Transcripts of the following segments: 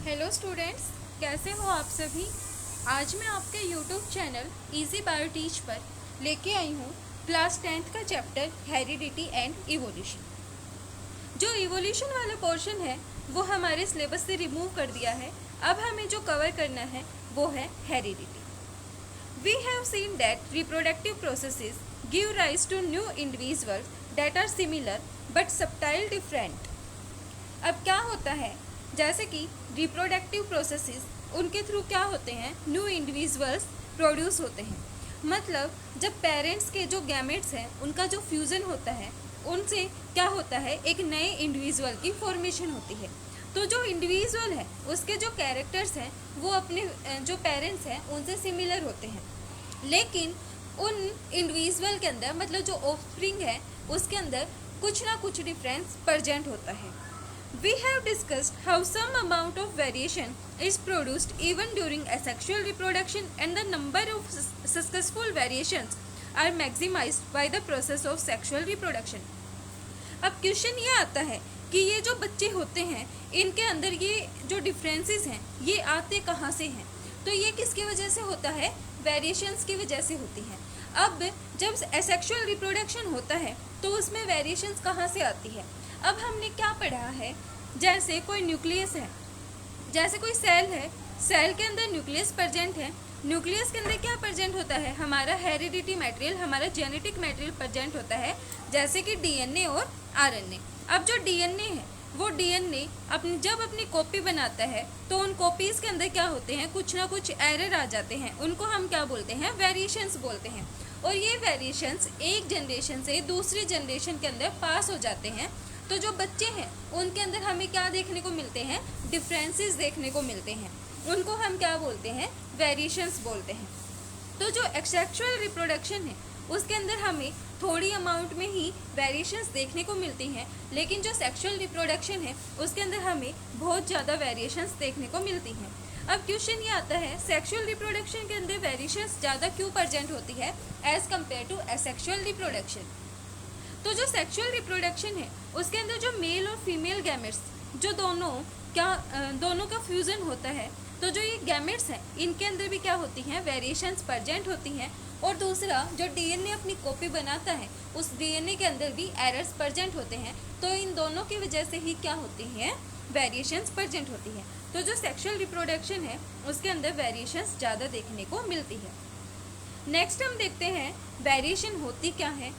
Hello students, कैसे हो आप सभी। आज मैं आपके YouTube channel easy bio teach पर लेके आई हूँ क्लास 10th का चैप्टर हेरिडिटी एंड इवोल्यूशन। जो इवोल्यूशन वाला पोर्शन है वो हमारे सिलेबस से रिमूव कर दिया है। अब हमें जो कवर करना है वो है heredity. We have seen that reproductive processes give rise to new individuals that are similar but subtle different। अब क्या होता है, जैसे कि रिप्रोडक्टिव प्रोसेसेस, उनके थ्रू क्या होते हैं, न्यू इंडिविजुअल्स प्रोड्यूस होते हैं। मतलब जब पेरेंट्स के जो गैमेट्स हैं उनका जो फ्यूज़न होता है उनसे क्या होता है, एक नए इंडिविजुअल की फॉर्मेशन होती है। तो जो इंडिविजुअल है उसके जो कैरेक्टर्स हैं वो अपने जो पेरेंट्स हैं उनसे सिमिलर होते हैं, लेकिन उन इंडिविजुअल के अंदर मतलब जो ऑफस्प्रिंग है उसके अंदर कुछ ना कुछ डिफरेंस प्रेजेंट होता है। We have discussed how some amount of variation is produced even during asexual reproduction and the number of successful variations are maximized by the process of sexual reproduction। अब question ये आता है कि ये जो बच्चे होते हैं इनके अंदर ये जो डिफरेंसेस हैं ये आते कहाँ से हैं। तो ये किसकी वजह से होता है, वेरिएशंस की वजह से होती हैं। अब जब एसेक्सुअल रिप्रोडक्शन होता है तो उसमें वेरिएशंस कहाँ से आती है। अब हमने क्या पढ़ा है, जैसे कोई न्यूक्लियस है, जैसे कोई सेल है, सेल के अंदर न्यूक्लियस प्रेजेंट है। न्यूक्लियस के अंदर क्या प्रेजेंट होता है, हमारा हेरिडिटी मटेरियल, हमारा जेनेटिक मटेरियल प्रेजेंट होता है, जैसे कि डीएनए और आरएनए। अब जो डीएनए है वो डीएनए जब अपनी कॉपी बनाता है तो उन कॉपीज़ के अंदर क्या होते हैं, कुछ ना कुछ एरर आ जाते हैं, उनको हम क्या बोलते हैं, वेरिएशंस बोलते हैं। और ये वेरिएशंस एक जनरेशन से दूसरी जनरेशन के अंदर पास हो जाते हैं। तो जो बच्चे हैं उनके अंदर हमें क्या देखने को मिलते हैं, डिफरेंसेस देखने को मिलते हैं, उनको हम क्या बोलते हैं, वेरिएशंस बोलते हैं। तो जो एक्सेक्सुअल रिप्रोडक्शन है उसके अंदर हमें थोड़ी अमाउंट में ही वेरिएशंस देखने को मिलती हैं, लेकिन जो सेक्सुअल रिप्रोडक्शन है उसके अंदर हमें बहुत ज़्यादा वेरिएशंस देखने को मिलती हैं। अब क्वेश्चन ये आता है, सेक्सुअल रिप्रोडक्शन के अंदर वेरिएशंस ज़्यादा क्यों प्रेजेंट होती है as compare to asexual reproduction. तो जो सेक्सुअल रिप्रोडक्शन है उसके अंदर जो मेल और फीमेल गैमेट्स जो दोनों का फ्यूज़न होता है, तो जो ये गैमेट्स हैं इनके अंदर भी क्या होती हैं, वेरिएशंस प्रेजेंट होती हैं। और दूसरा जो डीएनए अपनी कॉपी बनाता है उस डीएनए के अंदर भी एरर्स प्रेजेंट होते हैं। तो इन दोनों की वजह से ही क्या होती हैं, वेरिएशंस प्रेजेंट होती हैं। तो जो सेक्सुअल रिप्रोडक्शन है उसके अंदर वेरिएशंस ज़्यादा देखने को मिलती है। नेक्स्ट हम देखते हैं वेरिएशन होती क्या है।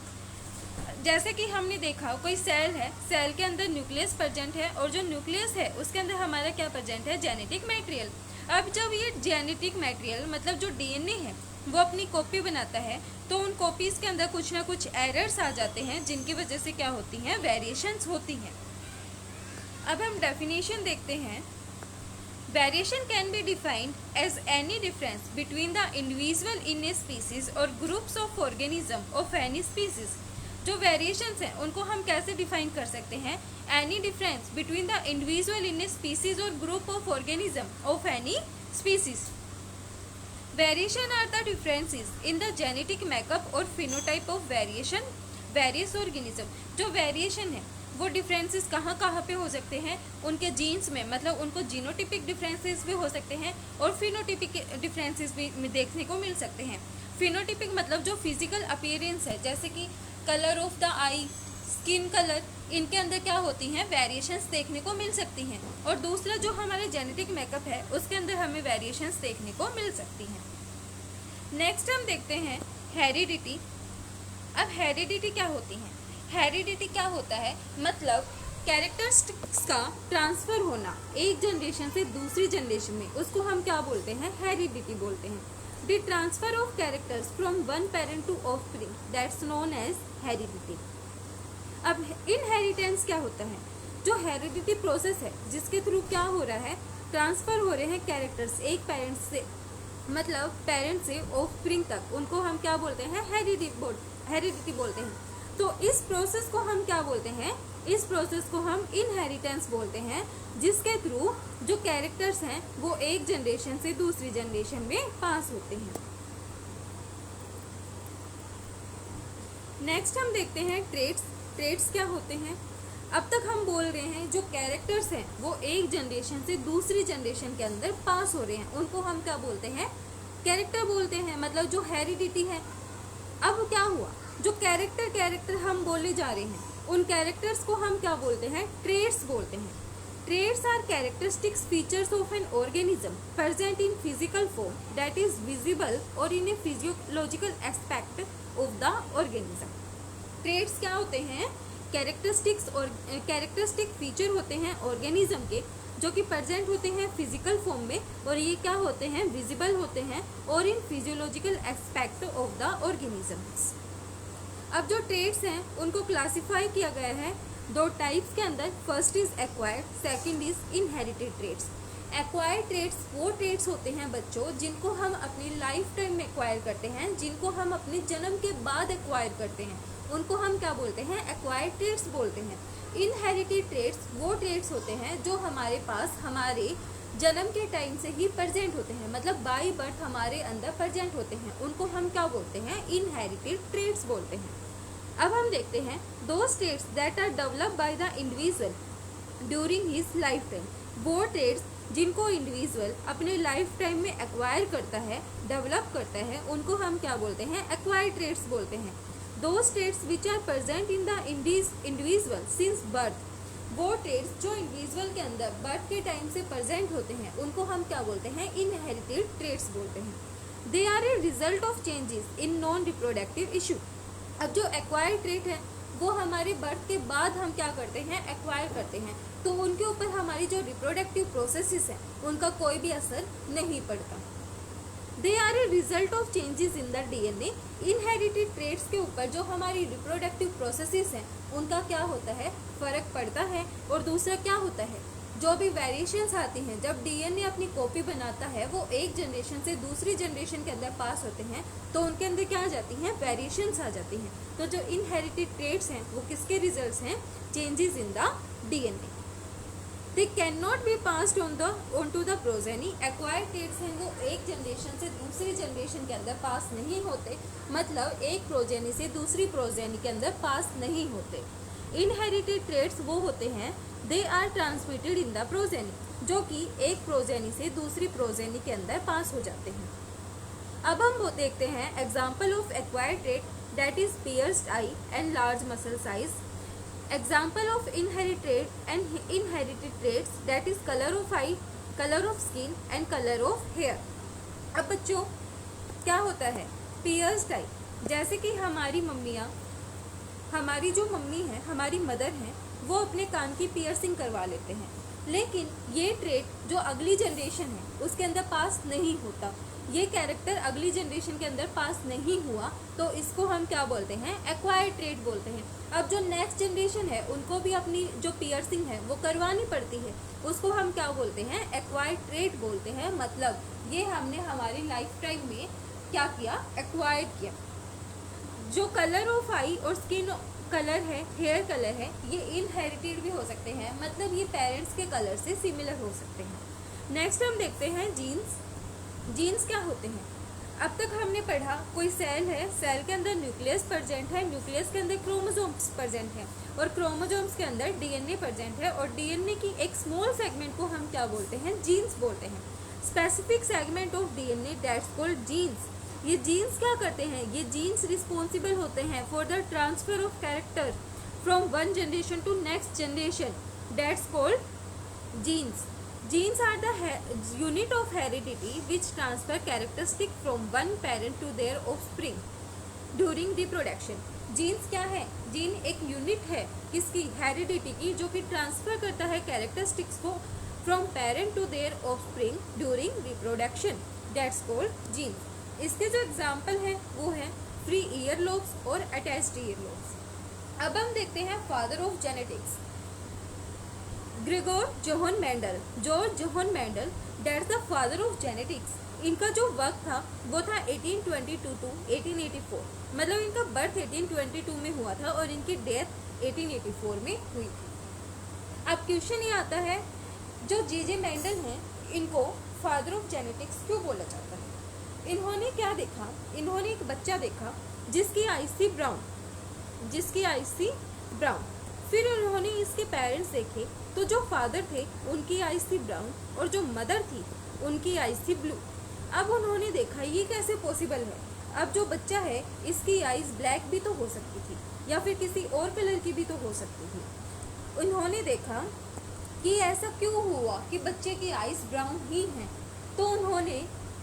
जैसे कि हमने देखा कोई सेल है, सेल के अंदर न्यूक्लियस प्रेजेंट है और जो न्यूक्लियस है उसके अंदर हमारा क्या प्रेजेंट है, जेनेटिक मटेरियल। अब जब ये जेनेटिक मटेरियल मतलब जो डीएनए है वो अपनी कॉपी बनाता है तो उन कॉपीज़ के अंदर कुछ ना कुछ एरर्स आ जाते हैं जिनकी वजह से क्या होती हैं, वेरिएशंस होती हैं। अब हम डेफिनेशन देखते हैं। Variation can be defined as any difference between the individual in a species और groups of organism of any species. जो वेरिएशंस हैं उनको हम कैसे डिफाइन कर सकते हैं, any difference between the individual in a species और group of organism of any species. Variation are the differences in the genetic makeup और फिनोटाइप ऑफ वेरियस ऑर्गेनिज्म। जो वेरिएशन है वो डिफरेंसेस कहाँ कहाँ पे हो सकते हैं, उनके जीन्स में, मतलब उनको जीनोटिपिक डिफरेंसेस भी हो सकते हैं और फिनोटिपिक डिफरेंसेस भी देखने को मिल सकते हैं। फिनोटिपिक मतलब जो फिजिकल अपीयरेंस है, जैसे कि colour of the I, skin colour, इनके अंदर क्या होती हैं, वेरिएशंस देखने को मिल सकती हैं। और दूसरा जो हमारे जेनेटिक मेकअप है उसके अंदर हमें वेरिएशंस देखने को मिल सकती हैं। नेक्स्ट हम देखते हैं हेरिडिटी। अब हेरिडिटी क्या होती है, हेरिडिटी क्या होता है, मतलब कैरेक्टरिस्टिक्स का ट्रांसफ़र होना एक जनरेशन से दूसरी जनरेशन में, उसको हम क्या बोलते हैं, हेरिडिटी बोलते हैं। The transfer of characters from one parent to offspring, that's known as heredity। अब इनहेरिटेंस क्या होता है, जो हेरिडिटी प्रोसेस है जिसके थ्रू क्या हो रहा है, ट्रांसफ़र हो रहे हैं कैरेक्टर्स एक पेरेंट से, मतलब पेरेंट से ऑफस्प्रिंग तक, उनको हम क्या बोलते हैं, हेरिडिटी बोलते हैं। तो इस प्रोसेस को हम क्या बोलते हैं, इस प्रोसेस को हम इनहेरिटेंस बोलते हैं, जिसके थ्रू जो कैरेक्टर्स हैं वो एक जनरेशन से दूसरी जनरेशन में पास होते हैं। नेक्स्ट हम देखते हैं ट्रेट्स। ट्रेट्स क्या होते हैं। अब तक हम बोल रहे हैं जो कैरेक्टर्स हैं वो एक जनरेशन से दूसरी जनरेशन के अंदर पास हो रहे हैं, उनको हम क्या बोलते हैं, कैरेक्टर बोलते हैं, मतलब जो हेरिडिटी है। अब क्या हुआ, जो कैरेक्टर हम बोले जा रहे हैं उन कैरेक्टर्स को हम क्या बोलते हैं, ट्रेट्स बोलते हैं। Traits are characteristics features of an organism present in physical form that is visible और in a physiological aspect of the organism. Traits क्या होते हैं, कैरेक्टरिस्टिक्स और कैरेक्टरिस्टिक फीचर होते हैं ऑर्गेनिज्म के, जो कि प्रेजेंट होते हैं फिजिकल फॉर्म में, और ये क्या होते हैं, विजिबल होते हैं और इन physiological aspect of the organisms. अब जो ट्रेट्स हैं उनको क्लासिफाई किया गया है दो टाइप्स के अंदर। First is acquired, second is inherited traits. Acquired traits वो ट्रेट्स होते हैं बच्चों जिनको हम अपनी लाइफ टाइम में एक्वायर करते हैं, जिनको हम अपने जन्म के बाद एक्वायर करते हैं, उनको हम क्या बोलते हैं, एक्वायर्ड ट्रेट्स बोलते हैं। इनहेरिटेड ट्रेट्स वो ट्रेट्स होते हैं जो हमारे पास हमारे जन्म के टाइम से ही प्रेजेंट होते हैं, मतलब बाय बर्थ हमारे अंदर प्रेजेंट होते हैं, उनको हम क्या बोलते हैं, इनहेरिटेड ट्रेट्स बोलते हैं। अब हम देखते हैं those traits that are developed by the individual during his life time. वो ट्रेट्स जिनको इंडिविजुअल अपने लाइफ टाइम में एक्वायर करता है, डेवलप करता है, उनको हम क्या बोलते हैं, एक्वायर्ड ट्रेट्स बोलते हैं। Those traits which are present in the individual since birth. वो ट्रेट्स जो इंडिविजुअल के अंदर बर्थ के टाइम से प्रेजेंट होते हैं उनको हम क्या बोलते हैं, इनहेरिटेड ट्रेट्स बोलते हैं। They are a result of changes in non reproductive issue. अब जो एक्वायर्ड ट्रेट है वो हमारे बर्थ के बाद हम क्या करते हैं, एक्वायर करते हैं, तो उनके ऊपर हमारी जो रिप्रोडक्टिव प्रोसेसेस हैं उनका कोई भी असर नहीं पड़ता। They are a result of changes in the DNA. Inherited traits के ऊपर जो हमारी रिप्रोडक्टिव प्रोसेसेस हैं उनका क्या होता है, फर्क पड़ता है। और दूसरा क्या होता है, जो भी वेरिएशंस आती हैं, जब डीएनए अपनी कॉपी बनाता है वो एक जनरेशन से दूसरी जनरेशन के अंदर पास होते हैं, तो उनके अंदर क्या आ जाती हैं, वेरिएशंस आ जाती हैं। तो जो इनहेरिटेड ट्रेट्स हैं वो किसके रिजल्ट्स हैं, changes in the DNA. They can not be passed on to the progeny. Acquired traits हैं वो एक जनरेशन से दूसरी जनरेशन के अंदर पास नहीं होते, मतलब एक प्रोजेनी से दूसरी प्रोजेनी के अंदर पास नहीं होते। इनहेरिटेड ट्रेट्स वो होते हैं they are transmitted in the progeny, जो कि एक प्रोजेनी से दूसरी प्रोजेनी के अंदर पास हो जाते हैं। अब हम वो देखते हैं example of acquired trait that is pierced eye and large muscle size. Example of inherited traits that is colour of eye, colour of skin and colour of hair. अब बच्चों क्या होता है, पियर्स्ड आई, जैसे कि हमारी मम्मियाँ, हमारी जो मम्मी है, हमारी मदर हैं, वो अपने कान की पियर्सिंग करवा लेते हैं, लेकिन ये ट्रेट जो अगली जनरेशन है उसके अंदर पास नहीं होता, ये कैरेक्टर अगली जनरेशन के अंदर पास नहीं हुआ, तो इसको हम क्या बोलते हैं, एक्वायर्ड ट्रेट बोलते हैं। अब जो नेक्स्ट जनरेशन है उनको भी अपनी जो पियर्सिंग है वो करवानी पड़ती है, उसको हम क्या बोलते हैं, एक्वायर्ड ट्रेट बोलते हैं। मतलब ये हमने हमारी लाइफ टाइम में क्या किया, एक्वायर्ड किया। जो कलर ऑफ आई और स्किन कलर है, हेयर कलर है, ये इनहेरिटेड भी हो सकते हैं, मतलब ये पेरेंट्स के कलर से सिमिलर हो सकते हैं। नेक्स्ट हम देखते हैं जीन्स। जीन्स क्या होते हैं, अब तक हमने पढ़ा कोई सेल है, सेल के अंदर न्यूक्लियस प्रेजेंट है, न्यूक्लियस के अंदर क्रोमोसोम्स प्रेजेंट है और क्रोमोसोम्स के अंदर डीएनए प्रेजेंट है, और डीएनए की एक स्मॉल सेगमेंट को हम क्या बोलते हैं, जीन्स बोलते हैं। Specific segment of DNA that's called genes. ये जीन्स क्या करते हैं, ये जीन्स रिस्पॉन्सिबल होते हैं for the transfer of character from one generation to next generation, that's called genes. Genes are the unit of heredity which transfer characteristic from one parent to their offspring during reproduction. Genes क्या है, gene एक unit है किसकी, heredity की, जो कि transfer करता है कैरेक्टरिस्टिक्स को from parent to their offspring during reproduction, that's called genes. इसके जो एग्जाम्पल हैं वो है फ्री ईयर लोब्स और अटैच्ड ईयर लोब्स। अब हम देखते हैं father of genetics, Gregor Johann Mendel. George Johann Mendel that's the father of genetics. इनका जो वर्क था वो था 1822 टू 1884, मतलब इनका बर्थ 1822 में हुआ था और इनकी डेथ 1884 में हुई थी। अब क्वेश्चन ये आता है, जो जे मेंडल हैं इनको फादर ऑफ जेनेटिक्स क्यों बोला जाता है। इन्होंने क्या देखा, इन्होंने एक बच्चा देखा जिसकी आईज थी ब्राउन, जिसकी आईज थी ब्राउन। फिर उन्होंने इसके पेरेंट्स देखे तो जो फादर थे उनकी आइज थी ब्राउन और जो मदर थी उनकी आइज थी ब्लू। अब उन्होंने देखा ये कैसे पॉसिबल है, अब जो बच्चा है इसकी आइज ब्लैक भी तो हो सकती थी या फिर किसी और कलर की भी तो हो सकती थी। उन्होंने देखा कि ऐसा क्यों हुआ कि बच्चे की आइज ब्राउन ही हैं। तो उन्होंने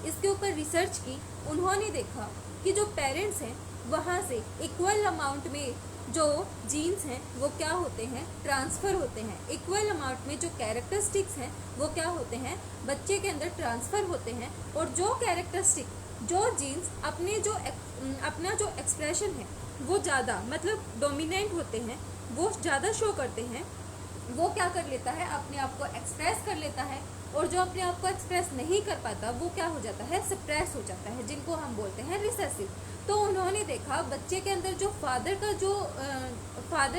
इसके ऊपर रिसर्च की। उन्होंने देखा कि जो पेरेंट्स हैं वहाँ से इक्वल अमाउंट में जो जीन्स हैं वो क्या होते हैं, ट्रांसफ़र होते हैं। इक्वल अमाउंट में जो कैरेक्टरिस्टिक्स हैं वो क्या होते हैं, बच्चे के अंदर ट्रांसफ़र होते हैं। और जो कैरेक्टरिस्टिक, जो जीन्स अपना जो एक्सप्रेशन है वो ज़्यादा मतलब डोमिनेंट होते हैं, वो ज़्यादा शो करते हैं, वो क्या कर लेता है, अपने आप को एक्सप्रेस कर लेता है। और जो अपने आप को एक्सप्रेस नहीं कर पाता वो क्या हो जाता है, सप्रेस हो जाता है, जिनको हम बोलते हैं रिसेसिव। तो उन्होंने देखा बच्चे के अंदर जो फादर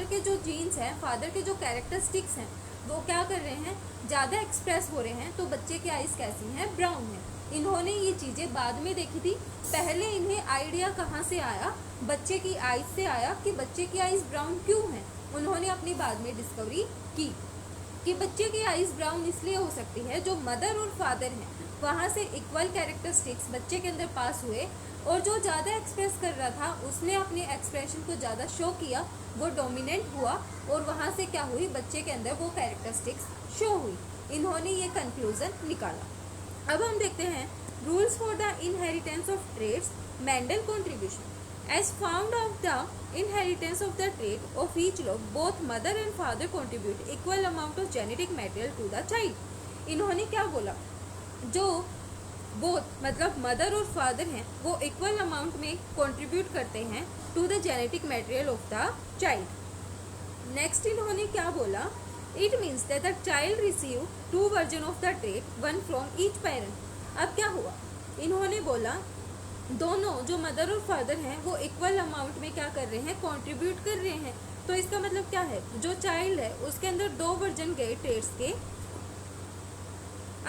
के जो जीन्स हैं, फादर के जो कैरेक्टरिस्टिक्स हैं वो क्या कर रहे हैं, ज़्यादा एक्सप्रेस हो रहे हैं। तो बच्चे की आइज़ कैसी हैं, ब्राउन है। इन्होंने ये चीज़ें बाद में देखी थी। पहले इन्हें आइडिया कहाँ से आया, बच्चे की आइज़ से आया कि बच्चे की आइज़ ब्राउन क्यों है। उन्होंने अपनी बाद में डिस्कवरी की कि बच्चे की आइज़ ब्राउन इसलिए हो सकती है, जो मदर और फादर हैं वहाँ से इक्वल कैरेक्टरिस्टिक्स बच्चे के अंदर पास हुए। और जो ज़्यादा एक्सप्रेस कर रहा था उसने अपने एक्सप्रेशन को ज़्यादा शो किया, वो डोमिनेंट हुआ और वहाँ से क्या हुई, बच्चे के अंदर वो कैरेक्टरिस्टिक्स शो हुई। इन्होंने ये कंक्लूज़न निकाला। अब हम देखते हैं rules for the inheritance of trades, Mendel contribution. As found of the inheritance of the trait of each law, both mother and father contribute equal amount of genetic material to the child. इन्होंने क्या बोला, जो both मतलब mother और father हैं वो equal amount में contribute करते हैं to the genetic material of the child. Next इन्होंने क्या बोला, it means that the child receive two version of the trait, one from each parent. अब क्या हुआ, इन्होंने बोला दोनों जो मदर और फादर हैं वो इक्वल अमाउंट में क्या कर रहे हैं, कंट्रीब्यूट कर रहे हैं। तो इसका मतलब क्या है, जो चाइल्ड है उसके अंदर दो वर्जन गए ट्रेट्स के।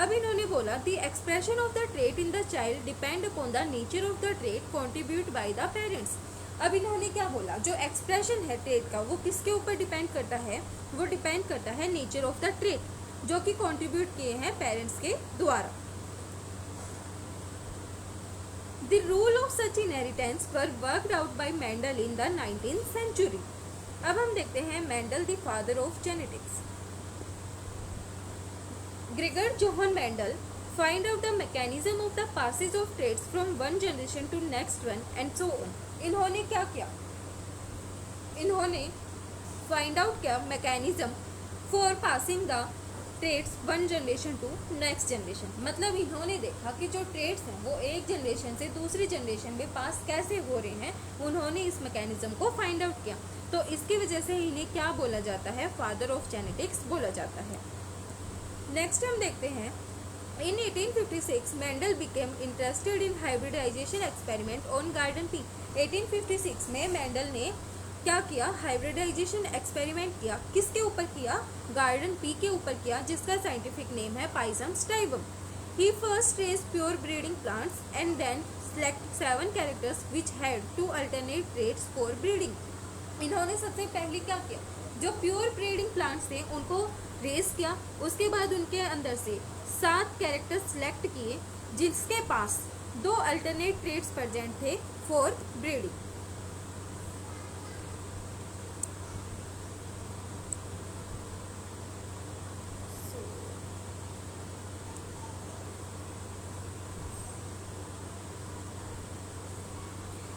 अब इन्होंने बोला the expression of the trait in the child depend upon the nature of the trait contribute by the parents. अब इन्होंने क्या बोला, जो एक्सप्रेशन है ट्रेट का वो किसके ऊपर डिपेंड करता है, वो डिपेंड करता है नेचर ऑफ द ट्रेट जो कि कंट्रीब्यूट किए हैं पेरेंट्स के द्वारा। The rule of such inheritance were worked out by Mendel in the 19th century. अब हम देखते हैं Mendel the father of genetics. Gregor Johann Mendel find out the mechanism of the passage of traits from one generation to next one and so on. इन्होंने क्या किया, इन्होंने find out किया mechanism for passing the traits one generation to next generation. मतलब इन्होंने देखा कि जो ट्रेट्स हैं वो एक जनरेशन से दूसरी जनरेशन में पास कैसे हो रहे हैं, उन्होंने इस मैकेनिज्म को फाइंड आउट किया। तो इसकी वजह से इन्हें क्या बोला जाता है, फादर ऑफ जेनेटिक्स बोला जाता है। नेक्स्ट हम देखते हैं in 1856 Mendel became interested in hybridization experiment on garden pea. 1856 में मेंडल ने क्या किया, हाइब्रिडाइजेशन एक्सपेरिमेंट किया। किसके ऊपर किया, गार्डन पी के ऊपर किया, जिसका साइंटिफिक नेम है Pisum sativum. He first raise pure breeding plants and then select 7 characters which had 2 alternate traits for breeding. इन्होंने सबसे पहले क्या किया, जो प्योर ब्रीडिंग प्लांट्स थे उनको रेज किया, उसके बाद उनके अंदर से 7 कैरेक्टर्स सेलेक्ट किए जिसके पास 2 अल्टरनेट ट्रेट्स प्रेजेंट थे for breeding.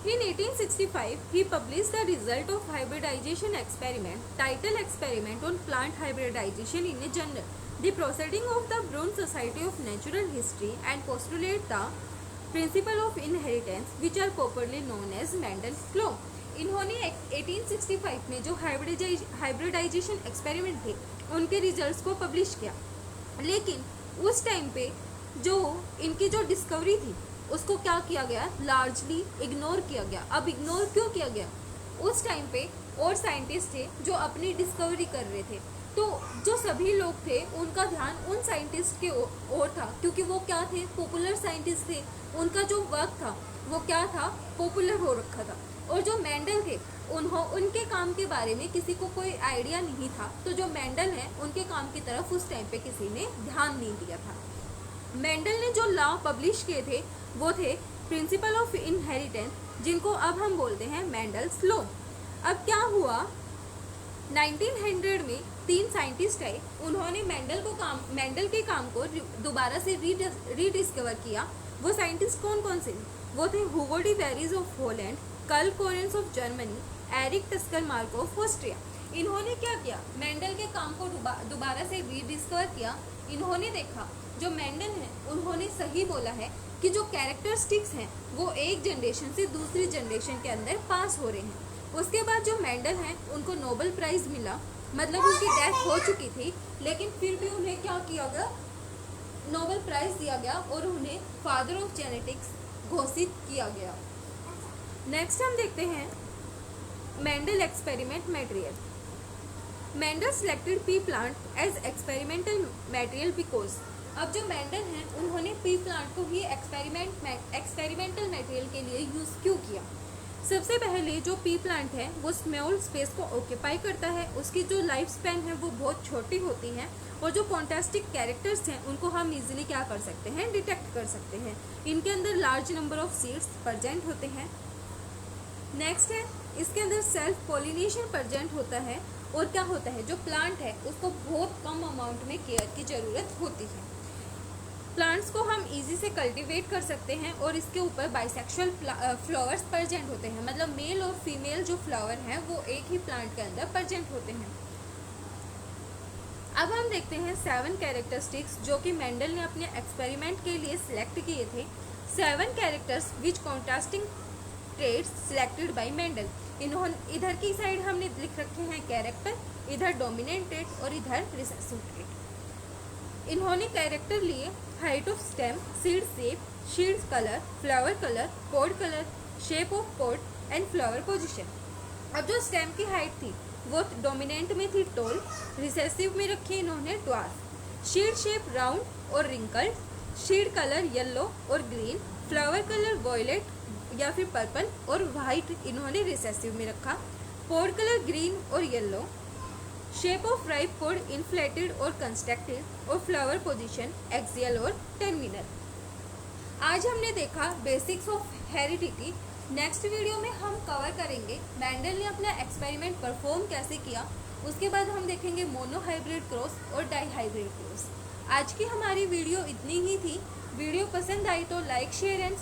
In 1865, he published the result of hybridization experiment, title experiment on plant hybridization in a journal. The proceeding of the Brown Society of Natural History and postulate the principle of inheritance, which are popularly known as Mendel's law. इन्होंने 1865 में जो hybridisation experiment थे उनके results को publish किया, लेकिन उस time पे जो इनकी जो डिस्कवरी थी उसको क्या किया गया, लार्जली इग्नोर किया गया। अब इग्नोर क्यों किया गया, उस टाइम पे और साइंटिस्ट थे जो अपनी डिस्कवरी कर रहे थे, तो जो सभी लोग थे उनका ध्यान उन साइंटिस्ट के ओर था, क्योंकि वो क्या थे, पॉपुलर साइंटिस्ट थे। उनका जो वर्क था वो क्या था, पॉपुलर हो रखा था। और जो मेंडल थे उनके काम के बारे में किसी को कोई आइडिया नहीं था, तो जो मेंडल हैं उनके काम की तरफ उस टाइम पे किसी ने ध्यान नहीं दिया था। मेंडल ने जो लॉ पब्लिश किए थे वो थे प्रिंसिपल ऑफ इनहेरिटेंस, जिनको अब हम बोलते हैं मेंडल्स लॉ। अब क्या हुआ, 1900 में 3 साइंटिस्ट आए, उन्होंने मेंडल के काम को दोबारा से रीडिस्कवर किया। वो साइंटिस्ट कौन कौन से? वो थे Hugo de Vries of Holland, Karl Correns of Germany, Erich Tschermak of Austria. इन्होंने क्या किया, मेंडल के काम को दोबारा से रीडिस्कवर किया। इन्होंने देखा जो मेंडल है उन्होंने सही बोला है कि जो कैरेक्टरिस्टिक्स हैं वो एक जनरेशन से दूसरी जनरेशन के अंदर पास हो रहे हैं। उसके बाद जो मेंडल हैं उनको नोबेल प्राइज़ मिला, मतलब उनकी डेथ हो चुकी थी लेकिन फिर भी उन्हें क्या किया गया, नोबेल प्राइज़ दिया गया और उन्हें फादर ऑफ जेनेटिक्स घोषित किया गया। नेक्स्ट हम देखते हैं Mendel experiment material. Mendel selected pea plant as experimental material because, अब जो मेंडल हैं उन्होंने पी प्लांट को ही एक्सपेरिमेंटल मटेरियल के लिए यूज़ क्यों किया? सबसे पहले जो पी प्लांट है वो स्मॉल स्पेस को ऑक्यूपाई करता है, उसकी जो लाइफ स्पैन है वो बहुत छोटी होती है और जो फॉन्टास्टिक कैरेक्टर्स हैं उनको हम इजीली क्या कर सकते हैं, डिटेक्ट कर सकते हैं। इनके अंदर large number of seeds present होते हैं। नेक्स्ट है इसके अंदर सेल्फ पॉलिनेशन प्रेजेंट होता है और क्या होता है, जो प्लांट है उसको बहुत कम अमाउंट में केयर की ज़रूरत होती है। प्लांट्स को हम इजी से कल्टीवेट कर सकते हैं और इसके ऊपर बाइसेक्सुअल फ्लावर्स प्रेजेंट होते हैं, मतलब मेल और फीमेल जो फ्लावर हैं वो एक ही प्लांट के अंदर प्रेजेंट होते हैं। अब हम देखते हैं 7 कैरेक्टरिस्टिक्स जो कि मेंडल ने अपने एक्सपेरिमेंट के लिए सिलेक्ट किए थे। 7 characters which contrasting trades selected by Mendel. इन्होंने इधर की साइड हमने लिख रखे हैं कैरेक्टर, इधर डोमिनेंट ट्रेड और इधर रिसेसिव ट्रेड। इन्होंने कैरेक्टर लिए height of stem, seed shape, seed colour, flower colour, pod colour, shape of pod and flower position. अब जो स्टेम की हाइट थी वो डोमिनेंट में थी टॉल, रिसेसिव में रखी इन्होंने ड्वार्फ, सीड शेप राउंड और रिंकल्ड, सीड कलर येलो और ग्रीन, फ्लावर कलर वॉयलेट या फिर पर्पल और वाइट इन्होंने रिसेसिव में रखा, पॉड कलर ग्रीन और yellow, shape of ripe pod inflated और कंस्ट्रक्टेड और फ्लावर पोजीशन एक्सियल और टर्मिनल। आज हमने देखा basics of heredity. Next video में हम कवर करेंगे मेंडल ने अपना एक्सपेरिमेंट परफॉर्म कैसे किया, उसके बाद हम देखेंगे मोनोहाइब्रिड क्रॉस और डाईहाइब्रिड क्रॉस। आज की हमारी वीडियो इतनी ही थी। वीडियो पसंद आई तो लाइक शेयर एंड